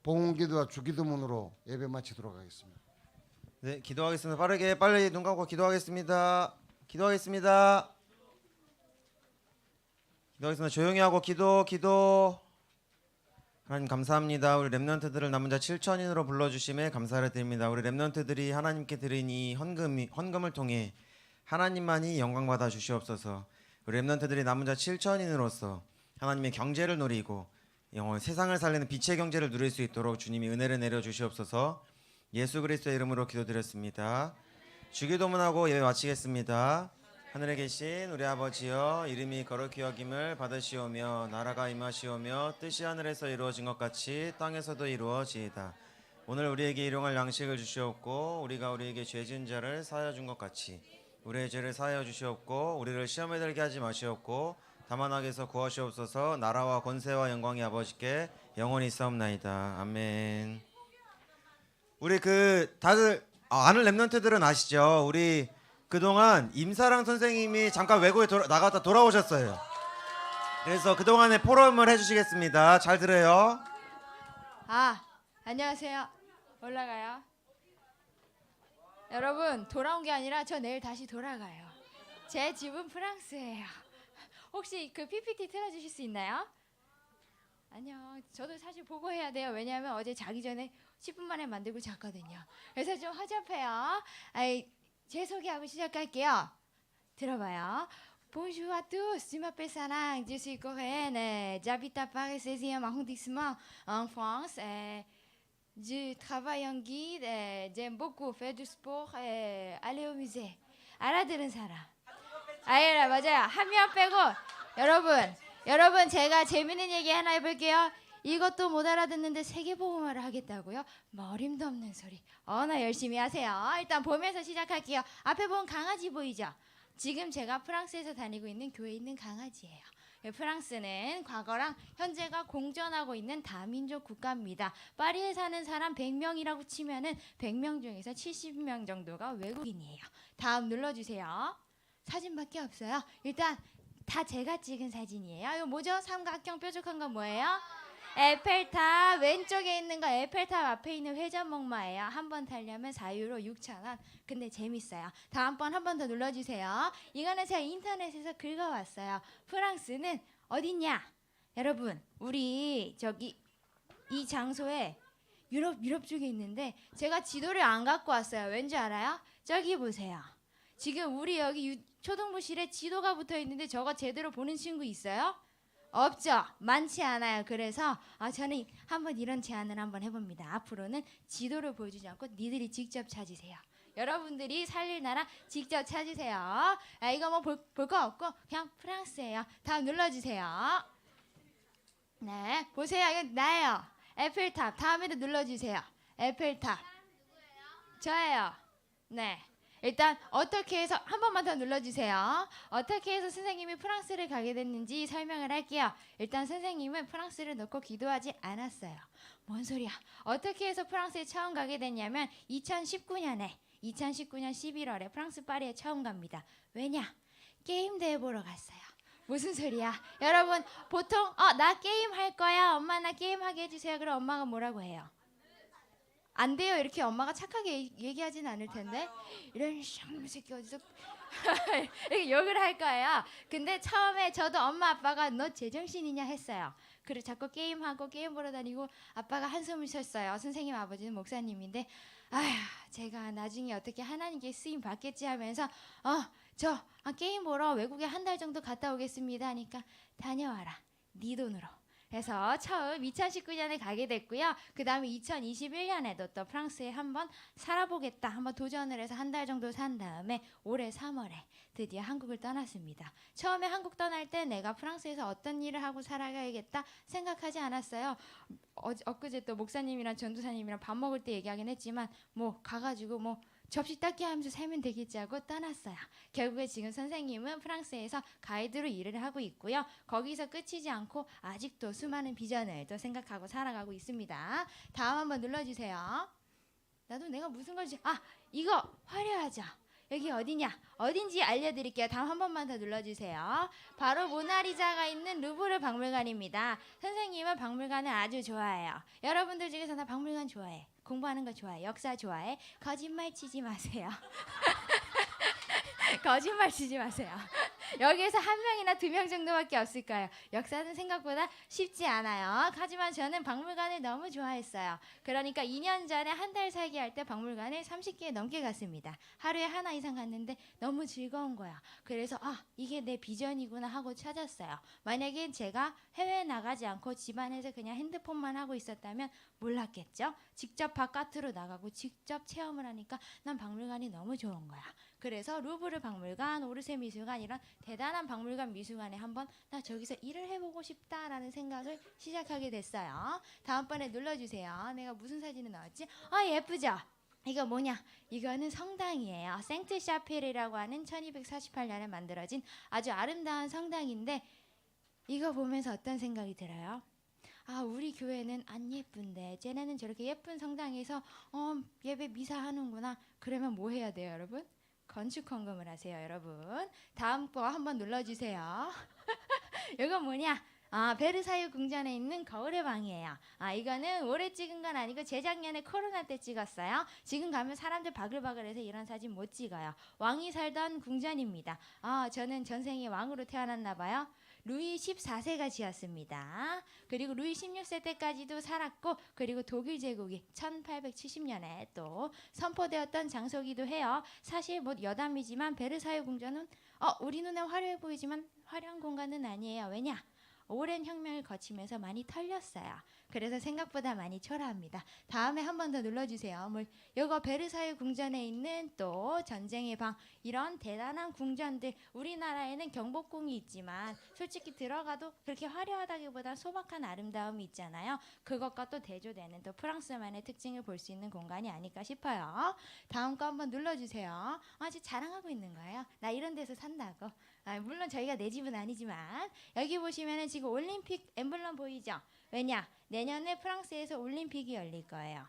봉헌기도와 주기도문으로 예배 마치도록 하겠습니다. 네, 기도하겠습니다. 빨리 눈 감고 기도하겠습니다. 기도하겠습니다. 조용히 하고 기도. 하나님 감사합니다. 우리 랩런트들을 남은 자 7천인으로 불러주심에 감사를 드립니다. 우리 랩런트들이 하나님께 드린 이 헌금을 통해 하나님만이 영광 받아 주시옵소서. 우리 랩런트들이 남은 자 7천인으로서 하나님의 경제를 누리고 세상을 살리는 빛의 경제를 누릴 수 있도록 주님이 은혜를 내려 주시옵소서. 예수 그리스도의 이름으로 기도드렸습니다. 주기도문하고 예배 마치겠습니다. 하늘에 계신 우리 아버지여, 이름이 거룩히 여김을 받으시오며 나라가 임하시오며 뜻이 하늘에서 이루어진 것 같이 땅에서도 이루어지이다. 오늘 우리에게 일용할 양식을 주시옵고 우리가 우리에게 죄 지은 자를 사하여 준 것 같이 우리의 죄를 사하여 주시옵고 우리를 시험에 들게 하지 마시옵고 다만 악에서 구하시옵소서. 나라와 권세와 영광이 아버지께 영원히 있사옵나이다. 아멘. 우리 다들 아는 랩런트들은 아시죠? 우리 그동안 임사랑 선생님이 잠깐 외국에 나갔다 돌아오셨어요. 그래서 그동안의 포럼을 해주시겠습니다. 잘 들어요. 안녕하세요. 올라가요. 여러분, 돌아온 게 아니라 저 내일 다시 돌아가요. 제 집은 프랑스예요. 혹시 그 PPT 틀어주실 수 있나요? 아니요. 저도 사실 보고 해야 돼요. 왜냐하면 어제 자기 전에 10분 만에 만들고 잤거든요. 그래서 좀 허접해요. 제 소개하고 시작할게요. 들어봐요. Bonjour à tous, je m'appelle Sarah, je suis coréenne, j'habite à Paris 16e arrondissement en France. Je travaille en guide, j'aime beaucoup faire du sport et aller au musée. 알아들은 사람. 아예 맞아요. 한 명 빼고 여러분 제가 재밌는 얘기 하나 해볼게요. 이것도 못 알아듣는데 세계보고말을 하겠다고요? 머림도 없는 소리. 나 열심히 하세요. 일단 보면서 시작할게요. 앞에 본 강아지 보이죠? 지금 제가 프랑스에서 다니고 있는 교회에 있는 강아지예요. 프랑스는 과거랑 현재가 공존하고 있는 다민족 국가입니다. 파리에 사는 사람 100명이라고 치면은 100명 중에서 70명 정도가 외국인이에요. 다음 눌러주세요. 사진밖에 없어요. 일단 다 제가 찍은 사진이에요. 이거 뭐죠? 삼각형 뾰족한 건 뭐예요? 에펠탑. 왼쪽에 있는 거 에펠탑 앞에 있는 회전목마예요. 한 번 타려면 4유로 6,000원. 근데 재밌어요. 다음번 한 번 더 눌러주세요. 이거는 제가 인터넷에서 긁어왔어요. 프랑스는 어딨냐? 여러분 우리 저기 이 장소에 유럽 쪽에 있는데 제가 지도를 안 갖고 왔어요. 왠지 알아요? 저기 보세요. 지금 우리 여기 초등부실에 지도가 붙어 있는데 저거 제대로 보는 친구 있어요? 없죠. 많지 않아요. 그래서 저는 한번 이런 제안을 한번 해봅니다. 앞으로는 지도를 보여주지 않고 니들이 직접 찾으세요. 여러분들이 살릴 나라 직접 찾으세요. 이거 뭐 볼 거 없고 그냥 프랑스예요. 다음 눌러주세요. 네, 보세요. 이거 나예요. 에펠탑. 다음에도 눌러주세요. 에펠탑. 저예요. 네. 일단 어떻게 해서 한 번만 더 눌러주세요. 어떻게 해서 선생님이 프랑스를 가게 됐는지 설명을 할게요. 일단 선생님은 프랑스를 놓고 기도하지 않았어요. 뭔 소리야? 어떻게 해서 프랑스에 처음 가게 됐냐면 2019년 11월에 프랑스 파리에 처음 갑니다. 왜냐? 게임 대회 보러 갔어요. 무슨 소리야? 여러분 보통 나 게임 할 거야. 엄마 나 게임 하게 해주세요. 그럼 엄마가 뭐라고 해요? 안 돼요. 이렇게 엄마가 착하게 얘기하진 않을 텐데 이런 쌍놈 새끼 어디서 이렇게 욕을 할 거예요. 근데 처음에 저도 엄마 아빠가 너 제정신이냐 했어요. 그래 자꾸 게임하고 게임 보러 다니고 아빠가 한숨을 쉬었어요. 선생님 아버지는 목사님인데 제가 나중에 어떻게 하나님께 쓰임 받겠지 하면서 게임 보러 외국에 한 달 정도 갔다 오겠습니다 하니까 다녀와라 네 돈으로. 그래서 처음 2019년에 가게 됐고요. 그 다음에 2021년에도 또 프랑스에 한번 살아보겠다. 한번 도전을 해서 한 달 정도 산 다음에 올해 3월에 드디어 한국을 떠났습니다. 처음에 한국 떠날 때 내가 프랑스에서 어떤 일을 하고 살아가야겠다 생각하지 않았어요. 엊그제 또 목사님이랑 전도사님이랑 밥 먹을 때 얘기하긴 했지만 가가지고 접시 닦기 하면서 살면 되겠지 하고 떠났어요. 결국에 지금 선생님은 프랑스에서 가이드로 일을 하고 있고요. 거기서 끝이지 않고 아직도 수많은 비전을 또 생각하고 살아가고 있습니다. 다음 한번 눌러주세요. 나도 내가 무슨 걸지 이거 화려하죠. 여기 어디냐? 어딘지 알려드릴게요. 다음 한 번만 더 눌러주세요. 바로 모나리자가 있는 루브르 박물관입니다. 선생님은 박물관을 아주 좋아해요. 여러분들 중에서 나 박물관 좋아해. 공부하는 거 좋아해. 역사 좋아해. 거짓말 치지 마세요. 거짓말 치지 마세요. 여기에서 한 명이나 2명 정도밖에 없을 거예요. 역사는 생각보다 쉽지 않아요. 하지만 저는 박물관을 너무 좋아했어요. 그러니까 2년 전에 한 달 살기 할 때 박물관을 30개 넘게 갔습니다. 하루에 하나 이상 갔는데 너무 즐거운 거야. 그래서 이게 내 비전이구나 하고 찾았어요. 만약에 제가 해외에 나가지 않고 집안에서 그냥 핸드폰만 하고 있었다면 몰랐겠죠? 직접 바깥으로 나가고 직접 체험을 하니까 난 박물관이 너무 좋은 거야. 그래서 루브르 박물관, 오르세 미술관 이런 대단한 박물관 미술관에 한번 나 저기서 일을 해보고 싶다라는 생각을 시작하게 됐어요. 다음번에 눌러주세요. 내가 무슨 사진을 넣었지? 예쁘죠? 이거 뭐냐? 이거는 성당이에요. 생트 샤펠이라고 하는 1248년에 만들어진 아주 아름다운 성당인데 이거 보면서 어떤 생각이 들어요? 우리 교회는 안 예쁜데 쟤네는 저렇게 예쁜 성당에서 예배 미사 하는구나. 그러면 뭐 해야 돼요, 여러분? 건축 헌금을 하세요, 여러분. 다음 거 한번 눌러주세요. 이거 뭐냐? 베르사유 궁전에 있는 거울의 방이에요. 이거는 올해 찍은 건 아니고 재작년에 코로나 때 찍었어요. 지금 가면 사람들 바글바글해서 이런 사진 못 찍어요. 왕이 살던 궁전입니다. 저는 전생에 왕으로 태어났나 봐요. 루이 14세가 지었습니다. 그리고 루이 16세 때까지도 살았고, 그리고 독일 제국이 1870년에 또 선포되었던 장소기도 해요. 사실 뭐 여담이지만 베르사유 궁전은 우리 눈에 화려해 보이지만 화려한 공간은 아니에요. 왜냐? 오랜 혁명을 거치면서 많이 털렸어요. 그래서 생각보다 많이 초라합니다. 다음에 한 번 더 눌러주세요. 이거 베르사유 궁전에 있는 또 전쟁의 방, 이런 대단한 궁전들, 우리나라에는 경복궁이 있지만 솔직히 들어가도 그렇게 화려하다기보다 소박한 아름다움이 있잖아요. 그것과 또 대조되는 또 프랑스만의 특징을 볼 수 있는 공간이 아닐까 싶어요. 다음 거 한번 눌러주세요. 지금 자랑하고 있는 거예요. 나 이런 데서 산다고. 물론 저희가 내 집은 아니지만 여기 보시면은 지금 올림픽 엠블럼 보이죠? 왜냐? 내년에 프랑스에서 올림픽이 열릴 거예요.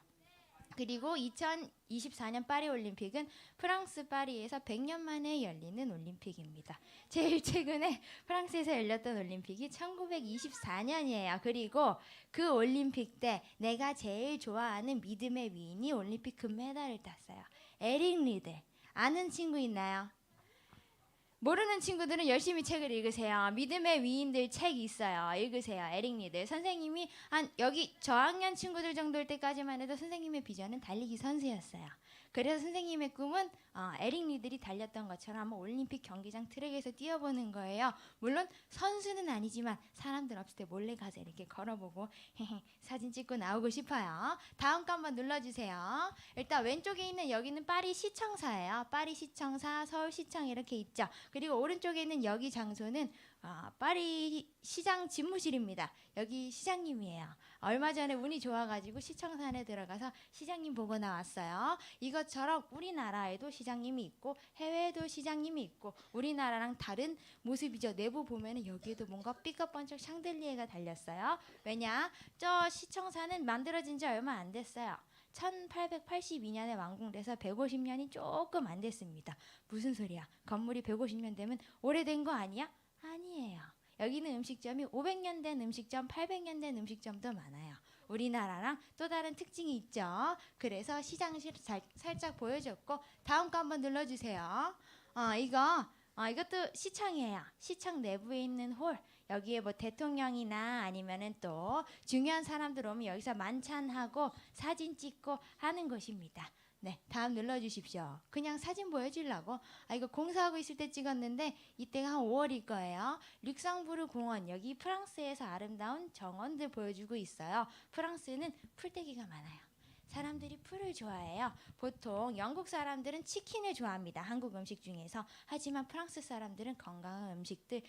그리고 2024년 파리 올림픽은 프랑스 파리에서 100년 만에 열리는 올림픽입니다. 제일 최근에 프랑스에서 열렸던 올림픽이 1924년이에요. 그리고 그 올림픽 때 내가 제일 좋아하는 믿음의 위인이 올림픽 금메달을 땄어요. 에릭 리들. 아는 친구 있나요? 모르는 친구들은 열심히 책을 읽으세요. 믿음의 위인들 책 있어요. 읽으세요. 에릭 리들. 선생님이 여기 저학년 친구들 정도일 때까지만 해도 선생님의 비전은 달리기 선수였어요. 그래서 선생님의 꿈은 에릭 리들이 달렸던 것처럼 한번 올림픽 경기장 트랙에서 뛰어보는 거예요. 물론 선수는 아니지만 사람들 없을 때 몰래 가서 이렇게 걸어보고 사진 찍고 나오고 싶어요. 다음 거 한번 눌러주세요. 일단 왼쪽에 있는 여기는 파리 시청사예요. 파리 시청사, 서울시청 이렇게 있죠. 그리고 오른쪽에 있는 여기 장소는 파리 시장 집무실입니다. 여기 시장님이에요. 얼마 전에 운이 좋아가지고 시청사 안에 들어가서 시장님 보고 나왔어요. 이것처럼 우리나라에도 시장님이 있고 해외에도 시장님이 있고 우리나라랑 다른 모습이죠. 내부 보면은 여기에도 뭔가 삐까뻔쩍 샹들리에가 달렸어요. 왜냐? 저 시청사는 만들어진 지 얼마 안 됐어요. 1882년에 완공돼서 150년이 조금 안 됐습니다. 무슨 소리야? 건물이 150년 되면 오래된 거 아니야? 아니에요. 여기는 음식점이 500년 된 음식점, 800년 된 음식점도 많아요. 우리나라랑 또 다른 특징이 있죠. 그래서 시장실 살짝 보여줬고 다음 거 한번 눌러주세요. 이것도 시청이에요. 시청 내부에 있는 홀. 여기에 뭐 대통령이나 아니면은 또 중요한 사람들 오면 여기서 만찬하고 사진 찍고 하는 곳입니다. 네, 다음 눌러주십시오. 그냥 사진 보여주려고. 이거 공사하고 있을 때 찍었는데 이때가 한 5월일 거예요. 룩셈부르 공원, 여기 프랑스에서 아름다운 정원들 보여주고 있어요. 프랑스는 풀떼기가 많아요. 사람들이 풀을 좋아해요. 보통 영국 사람들은 치킨을 좋아합니다. 한국 음식 중에서. 하지만 프랑스 사람들은 건강한 음식들,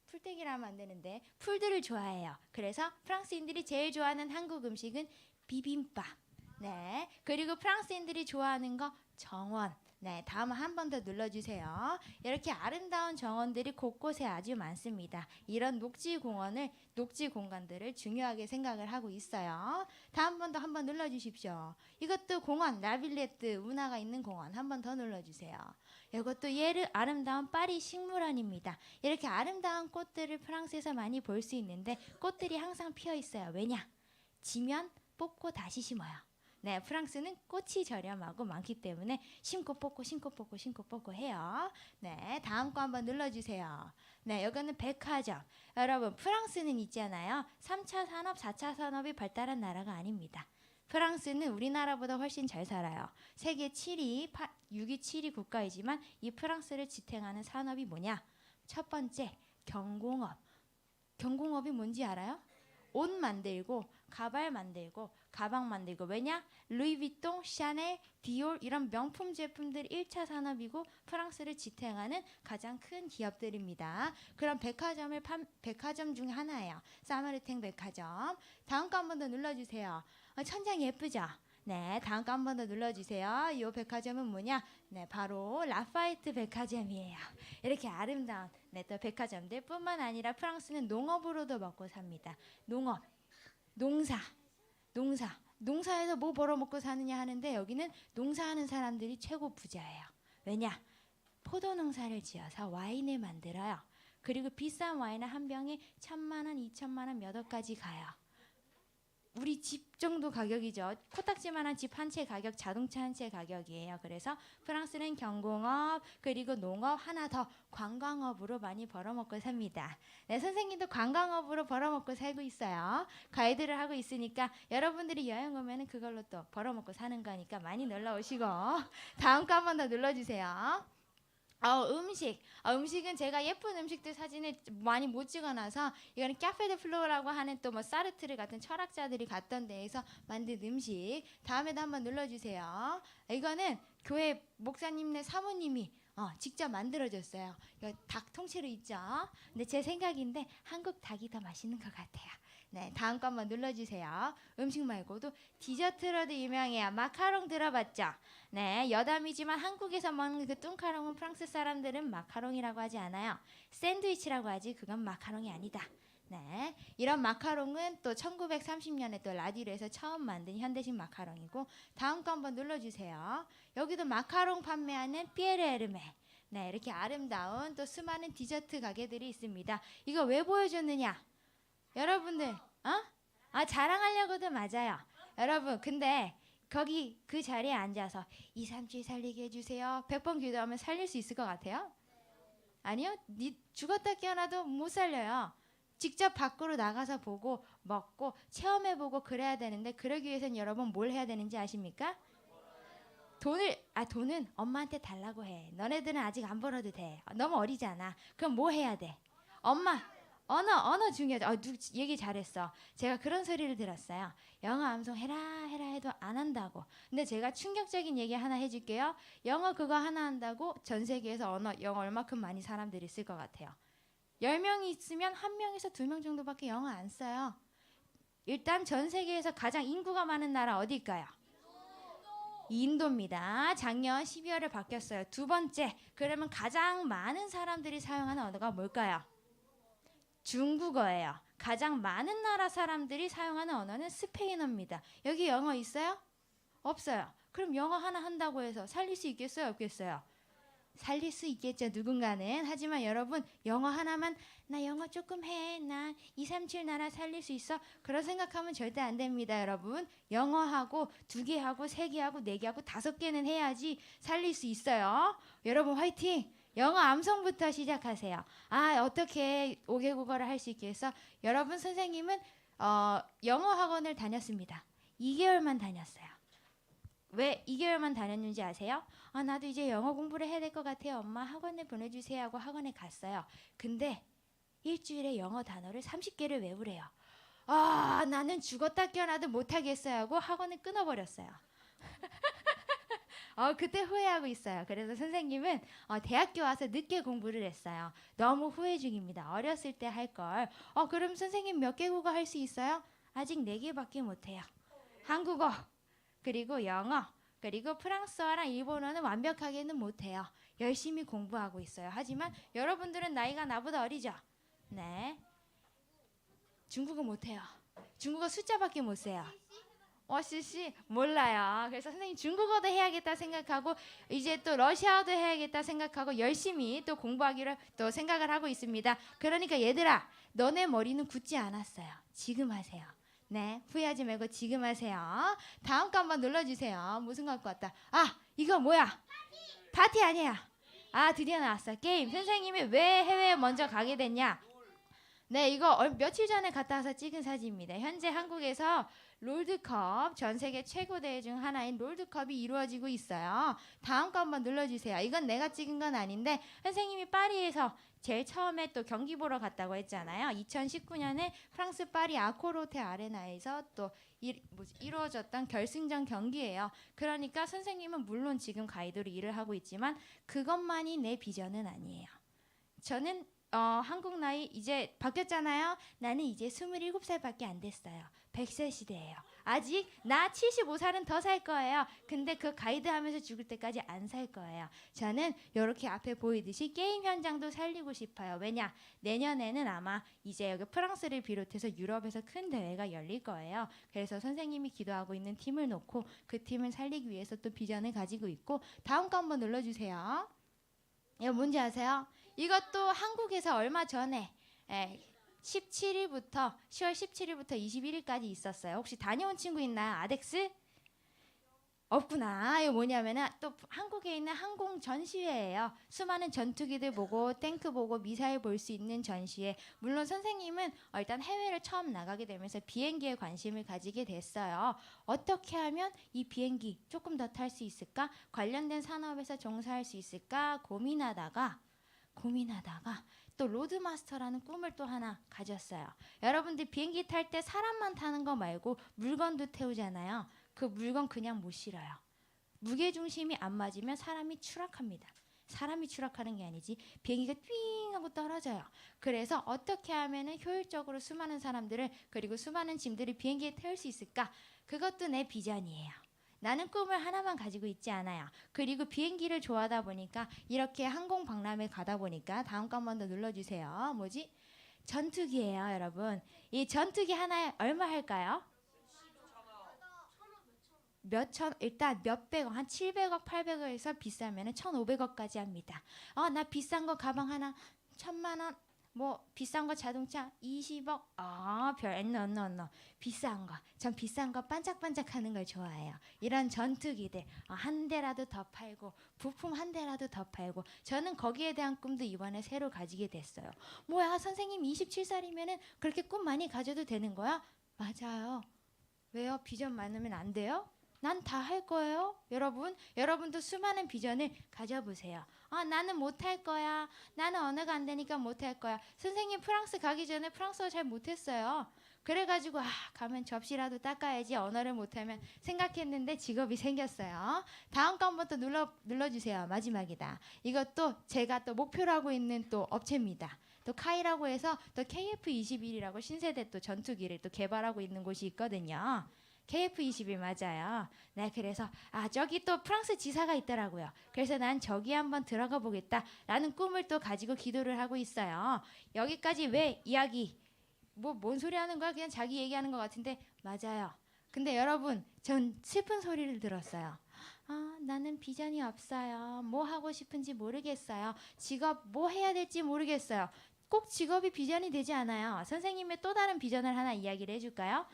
풀떼기라면 안 되는데 풀들을 좋아해요. 그래서 프랑스인들이 제일 좋아하는 한국 음식은 비빔밥. 네, 그리고 프랑스인들이 좋아하는 거 정원. 네, 다음 한 번 더 눌러주세요. 이렇게 아름다운 정원들이 곳곳에 아주 많습니다. 이런 녹지 공간들을 중요하게 생각을 하고 있어요. 다음 번 더 한 번 눌러주십시오. 이것도 공원, 라빌레트 운하가 있는 공원 한 번 더 눌러주세요. 이것도 아름다운 파리 식물원입니다. 이렇게 아름다운 꽃들을 프랑스에서 많이 볼 수 있는데 꽃들이 항상 피어 있어요. 왜냐? 지면 뽑고 다시 심어요. 네, 프랑스는 꽃이 저렴하고 많기 때문에 심고 뽑고 심고 뽑고 심고 뽑고 해요. 네, 다음 거 한번 눌러주세요. 네, 여기는 백화점. 여러분, 프랑스는 있잖아요. 3차 산업, 4차 산업이 발달한 나라가 아닙니다. 프랑스는 우리나라보다 훨씬 잘 살아요. 세계 7위, 6위, 7위 국가이지만 이 프랑스를 지탱하는 산업이 뭐냐? 첫 번째, 경공업. 경공업이 뭔지 알아요? 옷 만들고 가발 만들고 가방 만들고. 왜냐? 루이비통, 샤넬, 디올 이런 명품 제품들 1차 산업이고 프랑스를 지탱하는 가장 큰 기업들입니다. 그럼 백화점 중 하나예요. 사마르탱 백화점. 다음 거 한 번 더 눌러주세요. 천장 예쁘죠? 네, 다음 거 한 번 더 눌러주세요. 이 백화점은 뭐냐? 네, 바로 라파에트 백화점이에요. 이렇게 아름다운 또 백화점들 뿐만 아니라 프랑스는 농업으로도 먹고 삽니다. 농사에서 뭐 벌어먹고 사느냐 하는데 여기는 농사하는 사람들이 최고 부자예요. 왜냐? 포도 농사를 지어서 와인을 만들어요. 그리고 비싼 와인은 한 병에 1,000만 원, 2천만 원 몇 억까지 가요. 우리 집 정도 가격이죠. 코딱지만한 집 한 채 가격, 자동차 한 채 가격이에요. 그래서 프랑스는 경공업 그리고 농업 하나 더 관광업으로 많이 벌어먹고 삽니다. 네, 선생님도 관광업으로 벌어먹고 살고 있어요. 가이드를 하고 있으니까 여러분들이 여행 오면은 그걸로 또 벌어먹고 사는 거니까 많이 놀러 오시고 다음 거 한 번 더 눌러주세요. 음식은 제가 예쁜 음식들 사진을 많이 못 찍어놔서 이거는 카페 드 플로라고 하는 또 뭐 사르트르 같은 철학자들이 갔던 데에서 만든 음식. 다음에도 한번 눌러주세요. 이거는 교회 목사님네 사모님이 직접 만들어줬어요. 이거 닭 통째로 있죠. 근데 제 생각인데 한국 닭이 더 맛있는 것 같아요. 네, 다음 거 한번 눌러주세요. 음식 말고도 디저트로도 유명해요. 마카롱 들어봤죠? 네, 여담이지만 한국에서 먹는 그 뚱카롱은 프랑스 사람들은 마카롱이라고 하지 않아요. 샌드위치라고 하지 그건 마카롱이 아니다. 네, 이런 마카롱은 또 1930년에 또 라디오에서 처음 만든 현대식 마카롱이고 다음 거 한번 눌러주세요. 여기도 마카롱 판매하는 피에르 에르메. 네, 이렇게 아름다운 또 수많은 디저트 가게들이 있습니다. 이거 왜 보여줬느냐? 여러분들, 자랑하려고도 맞아요. 여러분, 근데 거기 그 자리에 앉아서 237 살리게 해주세요. 100번 기도하면 살릴 수 있을 것 같아요? 아니요. 죽었다 깨어나도 못 살려요. 직접 밖으로 나가서 보고 먹고 체험해보고 그래야 되는데 그러기 위해서는 여러분 뭘 해야 되는지 아십니까? 돈은 엄마한테 달라고 해. 너네들은 아직 안 벌어도 돼. 너무 어리잖아. 그럼 뭐 해야 돼? 엄마. 언어 중요하죠. 얘기 잘했어. 제가 그런 소리를 들었어요. 영어 암송 해라 해도 안 한다고. 근데 제가 충격적인 얘기 하나 해줄게요. 영어 그거 하나 한다고 전 세계에서 영어 얼마큼 많이 사람들이 쓸 것 같아요. 10명이 있으면 1명에서 2명 정도밖에 영어 안 써요. 일단 전 세계에서 가장 인구가 많은 나라 어디일까요? 인도입니다. 작년 12월에 바뀌었어요. 두 번째, 그러면 가장 많은 사람들이 사용하는 언어가 뭘까요? 중국어예요. 가장 많은 나라 사람들이 사용하는 언어는 스페인어입니다. 여기 영어 있어요? 없어요. 그럼 영어 하나 한다고 해서 살릴 수 있겠어요? 없겠어요? 살릴 수 있겠죠. 누군가는. 하지만 여러분 영어 하나만 나 영어 조금 해. 나 237 나라 살릴 수 있어. 그런 생각하면 절대 안 됩니다. 여러분 영어하고 2개 하고 3개 하고 4개 하고 5개는 해야지 살릴 수 있어요. 여러분 화이팅! 영어 암송부터 시작하세요. 어떻게 5개 국어를 할 수 있겠어? 여러분 선생님은 영어 학원을 다녔습니다. 2개월만 다녔어요. 왜 2개월만 다녔는지 아세요? 나도 이제 영어 공부를 해야 될 것 같아요. 엄마 학원에 보내주세요 하고 학원에 갔어요. 근데 일주일에 영어 단어를 30개를 외우래요. 나는 죽었다 깨어나도 못하겠어요 하고 학원을 끊어버렸어요. 그때 후회하고 있어요. 그래서 선생님은 대학교 와서 늦게 공부를 했어요. 너무 후회 중입니다. 어렸을 때 할 걸. 그럼 선생님 몇 개 국어 할 수 있어요? 아직 4개밖에 못해요. 한국어, 그리고 영어, 그리고 프랑스어랑 일본어는 완벽하게는 못해요. 열심히 공부하고 있어요. 하지만 여러분들은 나이가 나보다 어리죠? 네. 중국어 못해요. 중국어 숫자밖에 못 세요. CC 몰라요. 그래서 선생님 중국어도 해야겠다 생각하고 이제 또 러시아어도 해야겠다 생각하고 열심히 또 공부하기로 또 생각을 하고 있습니다. 그러니까 얘들아, 너네 머리는 굳지 않았어요. 지금 하세요. 네, 후회하지 말고 지금 하세요. 다음 거 한번 눌러주세요. 무슨 거 갖고 왔다? 이거 뭐야? 파티 아니야. 드디어 나왔어. 게임. 선생님이 왜 해외에 먼저 가게 됐냐? 네, 이거 며칠 전에 갔다 와서 찍은 사진입니다. 현재 한국에서 롤드컵, 전 세계 최고 대회 중 하나인 롤드컵이 이루어지고 있어요. 다음 거 한번 눌러주세요. 이건 내가 찍은 건 아닌데 선생님이 파리에서 제일 처음에 또 경기 보러 갔다고 했잖아요. 2019년에 프랑스 파리 아코르호텔 아레나에서 또 이루어졌던 결승전 경기예요. 그러니까 선생님은 물론 지금 가이드로 일을 하고 있지만 그것만이 내 비전은 아니에요. 저는 한국 나이 이제 바뀌었잖아요. 나는 이제 27살밖에 안 됐어요. 100세 시대예요. 아직 나 75살은 더 살 거예요. 근데 그 가이드 하면서 죽을 때까지 안 살 거예요. 저는 이렇게 앞에 보이듯이 게임 현장도 살리고 싶어요. 왜냐? 내년에는 아마 이제 여기 프랑스를 비롯해서 유럽에서 큰 대회가 열릴 거예요. 그래서 선생님이 기도하고 있는 팀을 놓고 그 팀을 살리기 위해서 또 비전을 가지고 있고 다음 거 한번 눌러주세요. 이거 뭔지 아세요? 이것도 한국에서 얼마 전에 10월 17일부터 21일까지 있었어요. 혹시 다녀온 친구 있나요? 아덱스? 없구나. 이거 뭐냐면은 또 한국에 있는 항공 전시회예요. 수많은 전투기들 보고 탱크 보고 미사일 볼 수 있는 전시회. 물론 선생님은 일단 해외를 처음 나가게 되면서 비행기에 관심을 가지게 됐어요. 어떻게 하면 이 비행기 조금 더 탈 수 있을까? 관련된 산업에서 종사할 수 있을까? 고민하다가 또 로드마스터라는 꿈을 또 하나 가졌어요. 여러분들 비행기 탈 때 사람만 타는 거 말고 물건도 태우잖아요. 그 물건 그냥 못 실어요. 무게중심이 안 맞으면 사람이 추락합니다. 사람이 추락하는 게 아니지 비행기가 띵 하고 떨어져요. 그래서 어떻게 하면 효율적으로 수많은 사람들을 그리고 수많은 짐들을 비행기에 태울 수 있을까? 그것도 내 비전이에요. 나는 꿈을 하나만 가지고 있지 않아요. 그리고 비행기를 좋아하다 보니까 이렇게 항공 박람회 가다 보니까 다음 거 한 번 더 눌러주세요. 뭐지? 전투기예요, 여러분. 이 전투기 하나에 얼마 할까요? 일단 몇백억, 한 700억, 800억에서 비싸면 1,500억까지 합니다. 나 비싼 거 가방 하나 1,000만 원, 뭐 비싼 거 자동차 20억, no. 비싼 거, 전 비싼 거 반짝반짝하는 걸 좋아해요. 이런 전투기들 한 대라도 더 팔고 부품 한 대라도 더 팔고 저는 거기에 대한 꿈도 이번에 새로 가지게 됐어요. 뭐야 선생님 27살이면은 그렇게 꿈 많이 가져도 되는 거야? 맞아요. 왜요? 비전 많으면 안 돼요? 난 다 할 거예요. 여러분도 수많은 비전을 가져보세요. 나는 못할 거야. 나는 언어가 안 되니까 못할 거야. 선생님 프랑스 가기 전에 프랑스어 잘 못했어요. 그래가지고 가면 접시라도 닦아야지 언어를 못하면 생각했는데 직업이 생겼어요. 다음 거 한번 또 눌러주세요. 마지막이다. 이것도 제가 또 목표로 하고 있는 또 업체입니다. 또 카이라고 해서 또 KF-21이라고 신세대 또 전투기를 또 개발하고 있는 곳이 있거든요. KF-21 맞아요. 네, 그래서 저기 또 프랑스 지사가 있더라고요. 그래서 난 저기 한번 들어가 보겠다라는 꿈을 또 가지고 기도를 하고 있어요. 여기까지 왜 이야기? 뭔 소리 하는 거야? 그냥 자기 얘기하는 것 같은데 맞아요. 근데 여러분, 전 슬픈 소리를 들었어요. 나는 비전이 없어요. 뭐 하고 싶은지 모르겠어요. 직업 뭐 해야 될지 모르겠어요. 꼭 직업이 비전이 되지 않아요. 선생님의 또 다른 비전을 하나 이야기를 해줄까요?